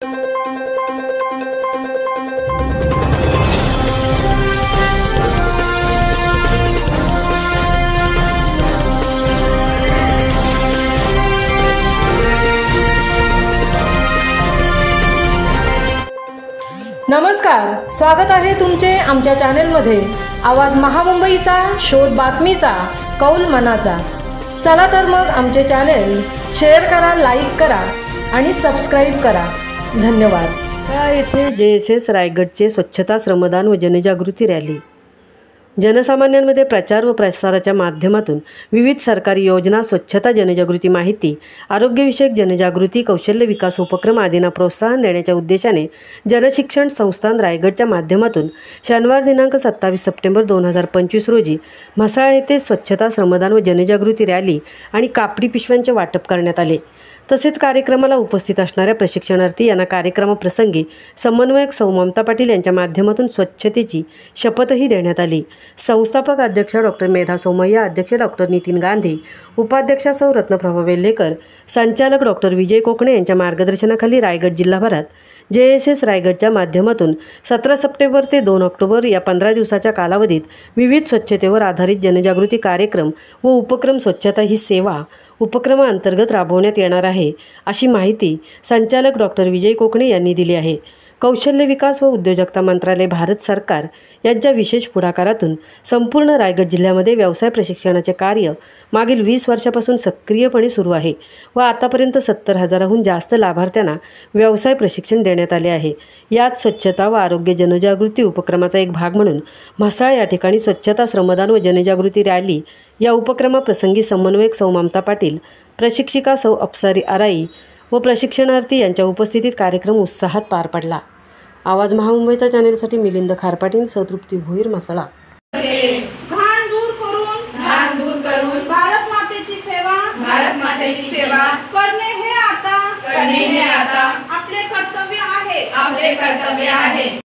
नमस्कार, स्वागत आहे तुमचे आमच्या चॅनलमध्ये। आवाज महामुंबईचा, शोध बातमीचा, कौल मनाचा। चला तर मग आमचे चॅनल शेअर करा, लाईक करा आणि सबस्क्राईब करा। धन्यवाद। येथे JSS रायगडचे स्वच्छता श्रमदान व जनजागृती रॅली। जनसामान्यांमध्ये प्रचार व प्रसाराच्या माध्यमातून विविध सरकारी योजना, स्वच्छता, जनजागृती माहिती, आरोग्यविषयक जनजागृती, कौशल्य विकास उपक्रम आदींना प्रोत्साहन देण्याच्या उद्देशाने जनशिक्षण संस्थान रायगडच्या माध्यमातून शनिवार दिनांक 27 सप्टेंबर 2025 रोजी म्हसळा येथे स्वच्छता श्रमदान व जनजागृती रॅली आणि कापडी पिशव्यांचे वाटप करण्यात आले। तसेच कार्यक्रमाला उपस्थित असणाऱ्या प्रशिक्षणार्थी यांना कार्यक्रमाप्रसंगी समन्वयक सौ ममता पाटील यांच्या माध्यमातून स्वच्छतेची शपथही देण्यात आली। संस्थापक अध्यक्ष डॉक्टर मेधा सोमय्या, अध्यक्ष डॉक्टर नितीन गांधी, उपाध्यक्षा सौ रत्नप्रभा वेल्लेकर, संचालक डॉक्टर विजय कोकणे यांच्या मार्गदर्शनाखाली रायगड जिल्हाभरात JSS रायगडच्या माध्यमातून 17 सप्टेंबर ते 2 ऑक्टोबर या 15 दिवसाच्या कालावधीत विविध स्वच्छतेवर आधारित जनजागृती कार्यक्रम व उपक्रम स्वच्छता ही सेवा उपक्रमाअंतर्गत राबवण्यात येणार आहे, अशी माहिती संचालक डॉक्टर विजय कोकणे यांनी दिली आहे। कौशल्य विकास व उद्योजकता मंत्रालय, भारत सरकार यांच्या विशेष पुढाकारातून संपूर्ण रायगड जिल्ह्यामध्ये व्यवसाय प्रशिक्षणाचे कार्य मागील 20 वर्षापासून सक्रियपणे सुरू आहे व आतापर्यंत 70,000हून जास्त लाभार्थ्यांना व्यवसाय प्रशिक्षण देण्यात आले आहे। यात स्वच्छता व आरोग्य जनजागृती उपक्रमाचा एक भाग म्हणून म्हसळा या ठिकाणी स्वच्छता श्रमदान व जनजागृती रॅली या उपक्रमाप्रसंगी समन्वयक सौ ममता पाटील, प्रशिक्षिका सौ अप्सरी आराई व प्रशिक्षणार्थी यांच्या उपस्थितीत कार्यक्रम उत्साहात पार पडला। आवाज महामुंबईचा चॅनेलसाठी मिलिंद खारपाटील, संतृप्ती भोईर, म्हसळा। घाण दूर करून भारत मातेची सेवा करणे हे आता आपले कर्तव्य आहे।